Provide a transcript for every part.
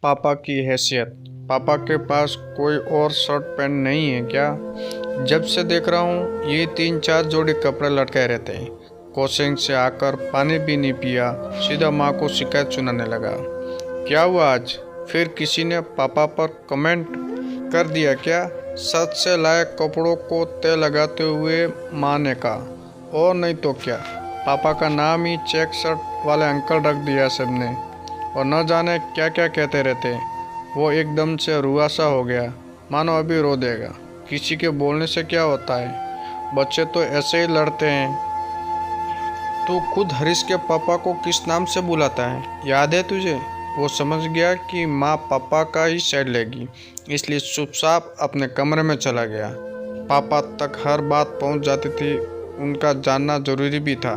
पापा की हैसियत। पापा के पास कोई और शर्ट पैंट नहीं है क्या? जब से देख रहा हूँ ये 3-4 जोड़ी कपड़े लटकाए रहते हैं। कोचिंग से आकर पानी भी नहीं पिया, सीधा माँ को शिकायत सुनाने लगा। क्या हुआ आज? फिर किसी ने पापा पर कमेंट कर दिया क्या? सच से लाए कपड़ों को तय लगाते हुए माँ ने कहा। और नहीं तो क्या, पापा का नाम ही चेक शर्ट वाले अंकल रख दिया सबने, और न जाने क्या क्या कहते रहते। वो एकदम से रुआसा हो गया, मानो अभी रो देगा। किसी के बोलने से क्या होता है, बच्चे तो ऐसे ही लड़ते हैं। तू खुद हरीश के पापा को किस नाम से बुलाता है, याद है तुझे? वो समझ गया कि माँ पापा का ही साइड लेगी, इसलिए चुपचाप अपने कमरे में चला गया। पापा तक हर बात पहुंच जाती थी। उनका जानना जरूरी भी था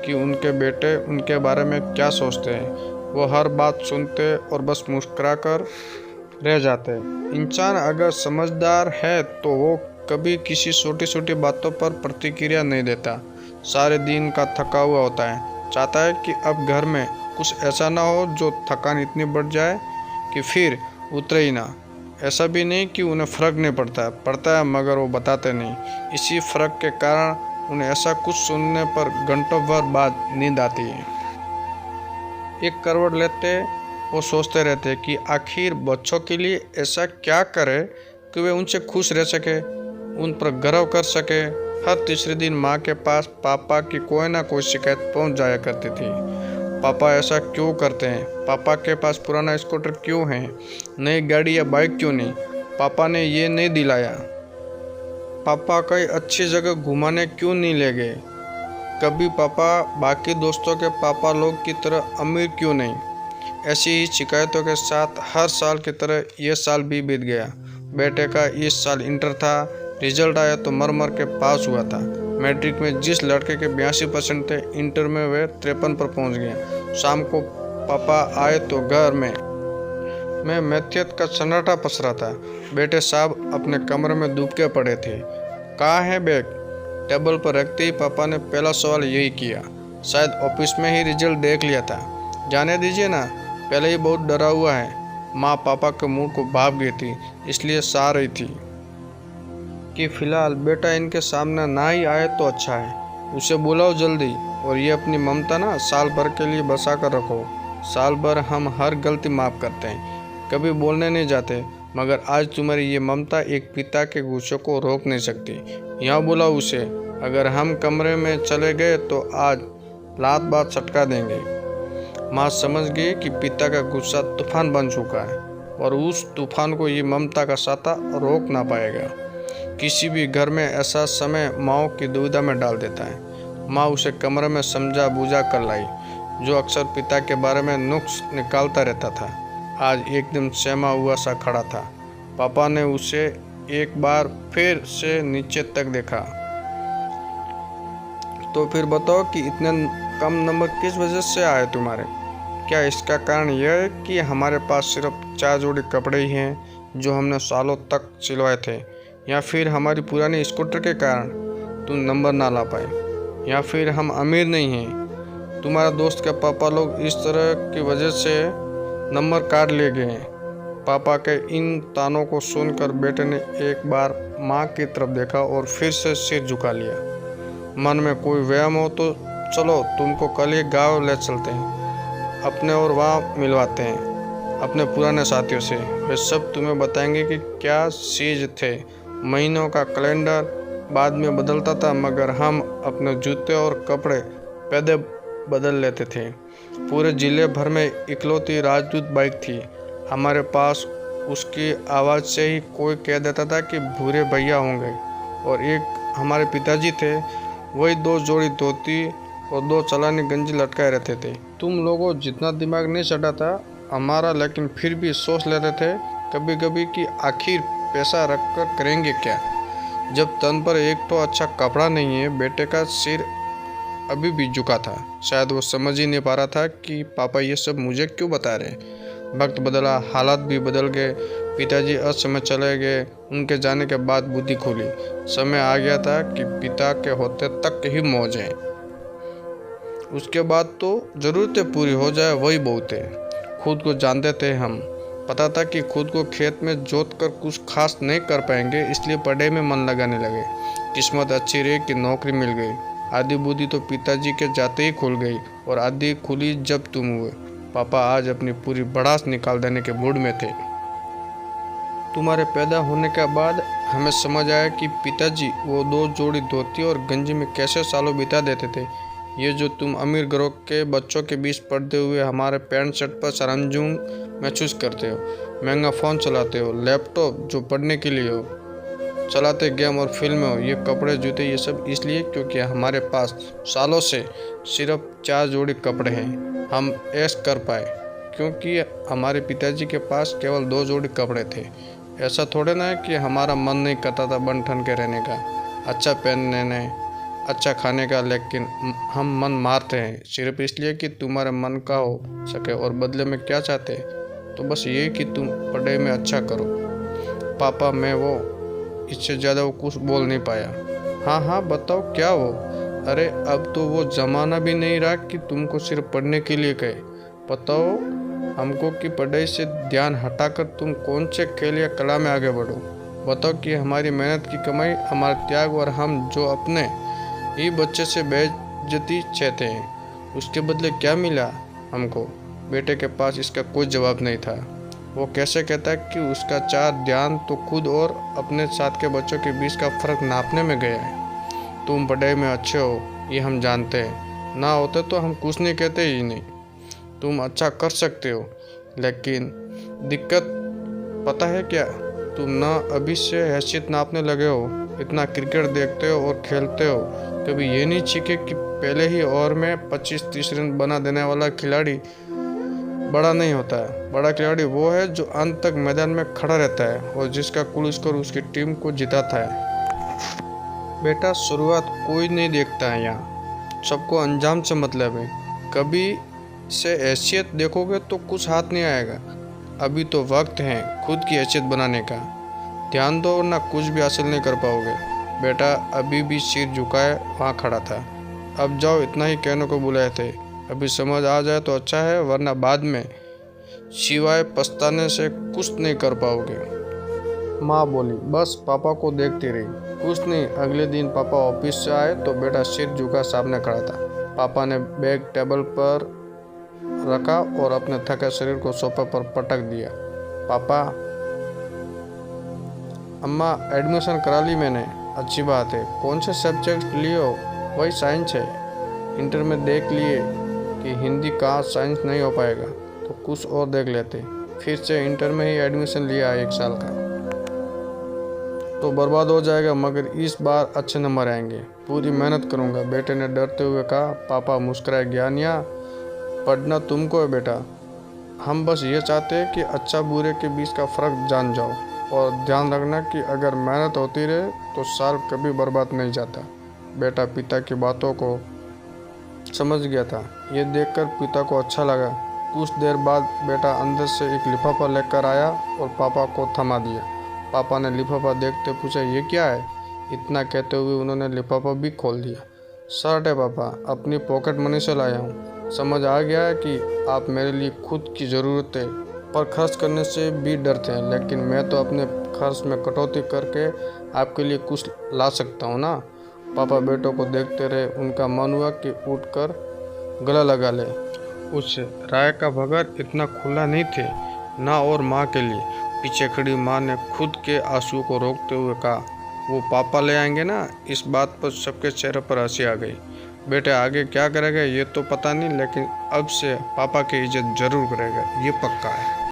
कि उनके बेटे उनके बारे में क्या सोचते हैं। वो हर बात सुनते और बस मुस्कुराकर रह जाते। इंसान अगर समझदार है तो वो कभी किसी छोटी छोटी बातों पर प्रतिक्रिया नहीं देता। सारे दिन का थका हुआ होता है, चाहता है कि अब घर में कुछ ऐसा ना हो जो थकान इतनी बढ़ जाए कि फिर उतरे ही ना। ऐसा भी नहीं कि उन्हें फ़र्क नहीं पड़ता है, मगर वो बताते नहीं। इसी फ़र्क के कारण उन्हें ऐसा कुछ सुनने पर घंटों भर बाद नींद आती है। एक करवट लेते वो सोचते रहते कि आखिर बच्चों के लिए ऐसा क्या करे कि वे उनसे खुश रह सके, उन पर गर्व कर सके। हर तीसरे दिन माँ के पास पापा की कोई ना कोई शिकायत पहुँच जाया करती थी। पापा ऐसा क्यों करते हैं? पापा के पास पुराना स्कूटर क्यों है, नई गाड़ी या बाइक क्यों नहीं? पापा ने ये नहीं दिलाया। पापा कई अच्छी जगह घुमाने क्यों नहीं ले गए? कभी पापा बाकी दोस्तों के पापा लोग की तरह अमीर क्यों नहीं? ऐसी ही शिकायतों के साथ हर साल की तरह ये साल भी बीत गया। बेटे का इस साल इंटर था, रिजल्ट आया तो मर मर के पास हुआ था। मैट्रिक में जिस लड़के के 82% थे, इंटर में वे 53 पर पहुंच गए। शाम को पापा आए तो घर में मैथियत का सन्नाटा पसरा था। बेटे साहब अपने कमरे में डूबके पड़े थे। कहाँ है बैग? टेबल पर रखते ही पापा ने पहला सवाल यही किया। शायद ऑफिस में ही रिजल्ट देख लिया था। जाने दीजिए ना, पहले ही बहुत डरा हुआ है। माँ पापा के मूड को भाप गई थी, इसलिए सहा रही थी कि फिलहाल बेटा इनके सामने ना ही आए तो अच्छा है। उसे बुलाओ जल्दी, और ये अपनी ममता ना साल भर के लिए बसा कर रखो। साल भर हम हर गलती माफ़ करते हैं, कभी बोलने नहीं जाते, मगर आज तुम्हारी ये ममता एक पिता के गुस्से को रोक नहीं सकती। यहाँ बुलाओ उसे। अगर हम कमरे में चले गए तो आज लात बात सटका देंगे। माँ समझ गई कि पिता का गुस्सा तूफान बन चुका है, और उस तूफान को ये ममता का साता रोक ना पाएगा। किसी भी घर में ऐसा समय माँ की दुविधा में डाल देता है। माँ उसे कमरे में समझा बुझा कर लाई, जो अक्सर पिता के बारे में नुक्स निकालता रहता था। आज एकदम सहमा हुआ सा खड़ा था। पापा ने उसे एक बार फिर से नीचे तक देखा। तो फिर बताओ कि इतने कम नंबर किस वजह से आए तुम्हारे? क्या इसका कारण यह है कि हमारे पास सिर्फ 4 जोड़ी कपड़े ही हैं जो हमने सालों तक सिलवाए थे, या फिर हमारी पुरानी स्कूटर के कारण तुम नंबर ना ला पाए, या फिर हम अमीर नहीं हैं? तुम्हारा दोस्त के पापा लोग इस तरह की वजह से नंबर काट लिए गए हैं। पापा के इन तानों को सुनकर बेटे ने एक बार माँ की तरफ देखा और फिर से सिर झुका लिया। मन में कोई व्यायाम हो तो चलो, तुमको कल ही गाँव ले चलते हैं, अपने और वहाँ मिलवाते हैं अपने पुराने साथियों से। वे सब तुम्हें बताएंगे कि क्या चीज़ थे। महीनों का कैलेंडर बाद में बदलता था, मगर हम अपने जूते और कपड़े पैदे बदल लेते थे। पूरे जिले भर में इकलौती राजदूत बाइक थी हमारे पास। उसकी आवाज़ से ही कोई कह देता था कि भूरे भैया होंगे। और एक हमारे पिताजी थे, वही 2 जोड़ी धोती और 2 चलानी गंजी लटकाए रहते थे। तुम लोगों जितना दिमाग नहीं चढ़ा था हमारा, लेकिन फिर भी सोच लेते थे कभी कभी कि आखिर पैसा रख कर करेंगे क्या, जब तन पर एक तो अच्छा कपड़ा नहीं है। बेटे का सिर अभी भी झुका था। शायद वो समझ ही नहीं पा रहा था कि पापा ये सब मुझे क्यों बता रहे। वक्त बदला, हालात भी बदल गए। पिताजी असमय चले गए। उनके जाने के बाद बुद्धि खुली। समय आ गया था कि पिता के होते तक ही मौज है, उसके बाद तो ज़रूरतें पूरी हो जाए वही बहुत है। खुद को जानते थे हम, पता था कि खुद को खेत में जोत कर कुछ खास नहीं कर पाएंगे, इसलिए पढ़ाई में मन लगाने लगे। किस्मत अच्छी रही कि नौकरी मिल गई। आधी बुद्धि तो पिताजी के जाते ही खुल गई और आधी खुली जब तुम हुए। पापा आज अपनी पूरी भड़ास निकाल देने के मूड में थे। तुम्हारे पैदा होने के बाद हमें समझ आया कि पिताजी वो 2 जोड़ी धोती और गंजी में कैसे सालों बिता देते थे। ये जो तुम अमीर घरों के बच्चों के बीच पढ़ते हुए हमारे पैंट शर्ट पर शर्मजूम महसूस करते हो, महंगा फ़ोन चलाते हो, लैपटॉप जो पढ़ने के लिए हो, चलाते गेम और फिल्में हो, ये कपड़े जूते ये सब इसलिए क्योंकि हमारे पास सालों से सिर्फ 4 जोड़ी कपड़े हैं। हम ऐश कर पाए क्योंकि हमारे पिताजी के पास केवल 2 जोड़ी कपड़े थे। ऐसा थोड़े ना है कि हमारा मन नहीं करता था बन ठन के रहने का, अच्छा पहनने, अच्छा खाने का, लेकिन हम मन मारते हैं सिर्फ इसलिए कि तुम्हारे मन का हो सके। और बदले में क्या चाहते हैं? तो बस ये कि तुम पढ़ाई में अच्छा करो। पापा मैं वो इससे ज़्यादा वो कुछ बोल नहीं पाया। हाँ हाँ बताओ क्या हो? अरे अब तो वो ज़माना भी नहीं रहा कि तुमको सिर्फ पढ़ने के लिए कहे। बताओ हमको कि पढ़ाई से ध्यान हटाकर तुम कौन से खेल या कला में आगे बढ़ो। बताओ कि हमारी मेहनत की कमाई, हमारा त्याग और हम जो अपने ही बच्चे से बेइज्जती चाहते हैं, उसके बदले क्या मिला हमको? बेटे के पास इसका कोई जवाब नहीं था। वो कैसे कहता कि उसका ध्यान तो खुद और अपने साथ के बच्चों के बीच का फ़र्क नापने में गया है। तुम पढ़ाई में अच्छे हो ये हम जानते हैं, ना होते तो हम कुछ नहीं कहते ही नहीं। तुम अच्छा कर सकते हो, लेकिन दिक्कत पता है क्या? तुम ना अभी से हैसियत नापने लगे हो। इतना क्रिकेट देखते हो और खेलते हो, कभी ये नहीं सीखे कि पहले ही ओवर में 25-30 रन बना देने वाला खिलाड़ी बड़ा नहीं होता है। बड़ा खिलाड़ी वो है जो अंत तक मैदान में खड़ा रहता है और जिसका कुल स्कोर उसकी टीम को जिताता है। बेटा शुरुआत कोई नहीं देखता है, यहाँ सबको अंजाम से मतलब है। कभी से हैसियत देखोगे तो कुछ हाथ नहीं आएगा। अभी तो वक्त है खुद की हैसियत बनाने का। ध्यान दो वरना कुछ भी हासिल नहीं कर पाओगे। बेटा अभी भी सिर झुकाए वहाँ खड़ा था। अब जाओ, इतना ही कहने को बुलाए थे। अभी समझ आ जाए तो अच्छा है, वरना बाद में सिवाय पछताने से कुछ नहीं कर पाओगे। माँ बोली। बस पापा को देखती रही। कुछ नहीं। अगले दिन पापा ऑफिस से आए तो बेटा सिर झुका सामने खड़ा था। पापा ने बैग टेबल पर रखा और अपने थके शरीर को सोफे पर पटक दिया। पापा, अम्मा एडमिशन करा ली मैंने। अच्छी बात है। कौन से सब्जेक्ट लिए हो? वही साइंस है। इंटर में देख लिए कि हिंदी कहाँ साइंस नहीं हो पाएगा तो कुछ और देख लेते। फिर से इंटर में ही एडमिशन लिया 1 साल का तो बर्बाद हो जाएगा, मगर इस बार अच्छे नंबर आएंगे। पूरी मेहनत करूँगा, बेटे ने डरते हुए कहा। पापा मुस्कुराए। ज्ञानिया, पढ़ना तुमको है बेटा, हम बस ये चाहते हैं कि अच्छा बुरे के बीच का फ़र्क जान जाओ। और ध्यान रखना कि अगर मेहनत होती रहे तो साल कभी बर्बाद नहीं जाता। बेटा पिता की बातों को समझ गया था। ये देखकर पिता को अच्छा लगा। कुछ देर बाद बेटा अंदर से एक लिफाफा लेकर आया और पापा को थमा दिया। पापा ने लिफाफा देखते पूछा, ये क्या है? इतना कहते हुए उन्होंने लिफाफा भी खोल दिया। शर्ट है पापा, अपनी पॉकेट मनी से लाया हूँ। समझ आ गया है कि आप मेरे लिए खुद की ज़रूरतें पर खर्च करने से भी डरते हैं, लेकिन मैं तो अपने खर्च में कटौती करके आपके लिए कुछ ला सकता हूँ ना। पापा बेटों को देखते रहे। उनका मन हुआ कि उठकर गला लगा ले। उस राय का भगर इतना खुला नहीं थे ना। और माँ के लिए पीछे खड़ी माँ ने खुद के आंसू को रोकते हुए कहा, वो पापा ले आएंगे ना। इस बात पर सबके चेहरे पर हंसी आ गई। बेटे आगे क्या करेगा ये तो पता नहीं, लेकिन अब से पापा की इज्जत जरूर करेगा, ये पक्का है।